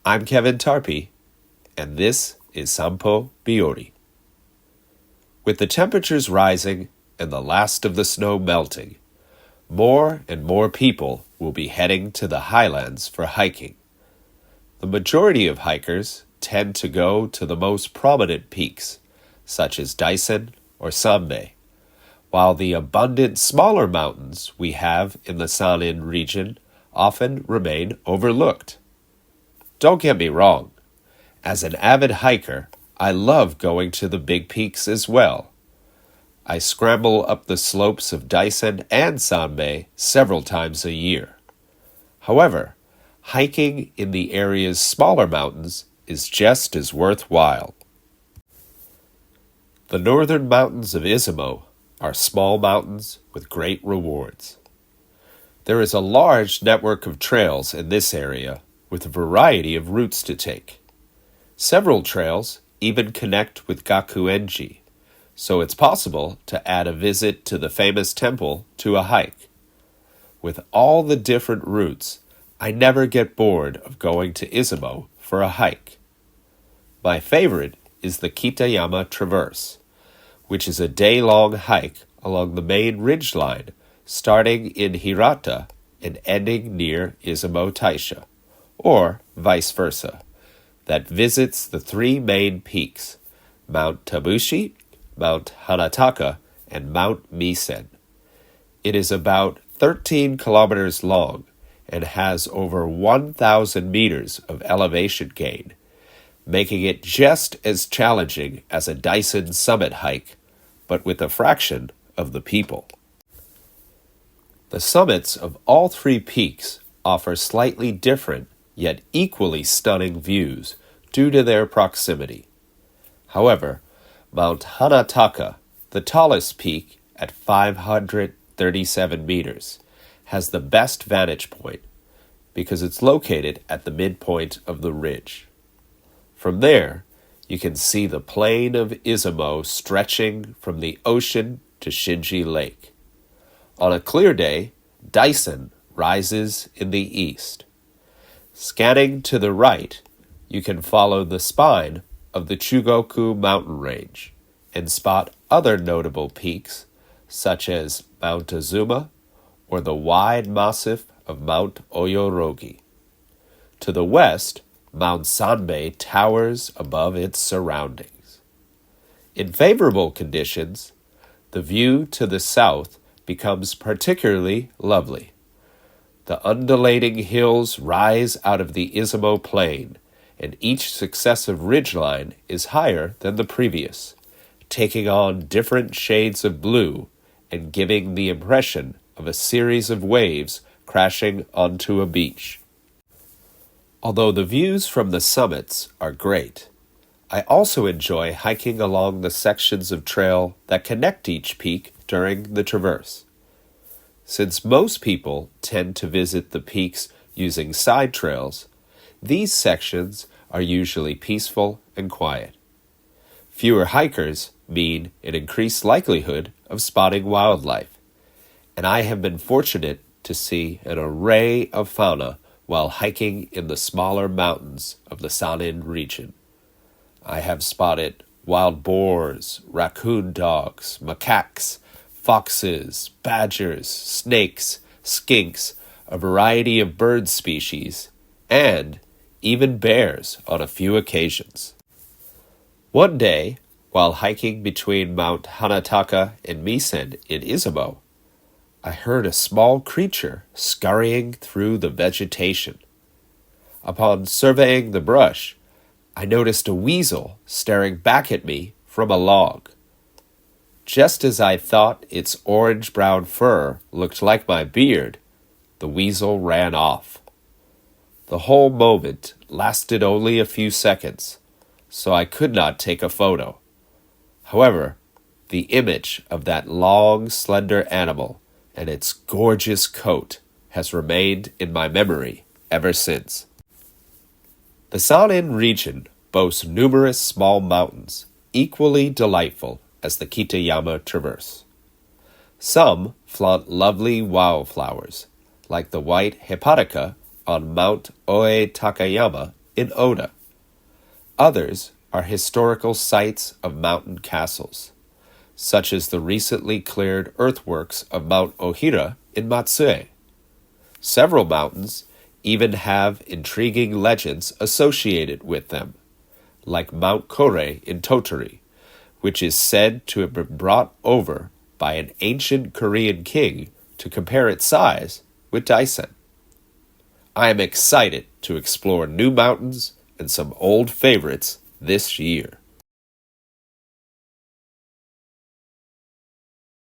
I'm Kevin Tarpey, and this is散歩日和. With the temperatures rising and the last of the snow melting, more and more people will be heading to the highlands for hiking. The majority of hikers tend to go to the most prominent peaks, such as Daisen or Sanbei, while the abundant smaller mountains we have in the Sanrin region often remain overlooked. Don't get me wrong. As an avid hiker, I love going to the big peaks as well. I scramble up the slopes of Daisen and Sanbei several times a year. However, hiking in the area's smaller mountains is just as worthwhile. The northern mountains of Izumo are small mountains with great rewards. There is a large network of trails in this area with a variety of routes to take. Several trails even connect with Gakuenji, so it's possible to add a visit to the famous temple to a hike. With all the different routes, I never get bored of going to Izumo for a hike. My favorite is the Kitayama Traverse, which is a day-long hike along the main ridgeline, starting in Hirata and ending near Izumo Taisha, or vice versa, that visits the three main peaks, Mount Tabushi, Mount Hanataka, and Mount Misen. It is about 13 kilometers long and has over 1,000 meters of elevation gain, making it just as challenging as a Daisen summit hike, but with a fraction of the people. The summits of all three peaks offer slightly different yet equally stunning views due to their proximity. However, Mount Hanataka, the tallest peak at 537 meters, has the best vantage point because it's located at the midpoint of the ridge. From there, you can see the plain of Izumo stretching from the ocean to Shinji Lake. On a clear day, Daisen rises in the east. Scanning to the right, you can follow the spine of the Chugoku mountain range and spot other notable peaks such as Mount Azuma or the wide massif of Mount Oyorogi. To the west, Mount Sanbei towers above its surroundings. In favorable conditions, the view to the south becomes particularly lovely. The undulating hills rise out of the Izumo plain, and each successive ridgeline is higher than the previous, taking on different shades of blue and giving the impression of a series of waves crashing onto a beach. Although the views from the summits are great, I also enjoy hiking along the sections of trail that connect each peak during the traverse. Since most people tend to visit the peaks using side trails, these sections are usually peaceful and quiet. Fewer hikers mean an increased likelihood of spotting wildlife, and I have been fortunate to see an array of fauna while hiking in the smaller mountains of the Sanrin region. I have spotted wild boars, raccoon dogs, macaques, foxes, badgers, snakes, skinks, a variety of bird species, and even bears on a few occasions. One day, while hiking between Mount Hanataka and Misen in Izumo, I heard a small creature scurrying through the vegetation. Upon surveying the brush, I noticed a weasel staring back at me from a log. Just as I thought its orange-brown fur looked like my beard, the weasel ran off. The whole moment lasted only a few seconds, so I could not take a photo. However, the image of that long, slender animal and its gorgeous coat has remained in my memory ever since. The Sanrin region boasts numerous small mountains, equally delightful as the Kitayama Traverse. Some flaunt lovely wildflowers, like the white hepatica on Mount Oe Takayama in Oda. Others are historical sites of mountain castles, such as the recently cleared earthworks of Mount Ohira in Matsue. Several mountains even have intriguing legends associated with them, like Mount Kore in Tottori, which is said to have been brought over by an ancient Korean king to compare its size with Daisen. I am excited to explore new mountains and some old favorites this year.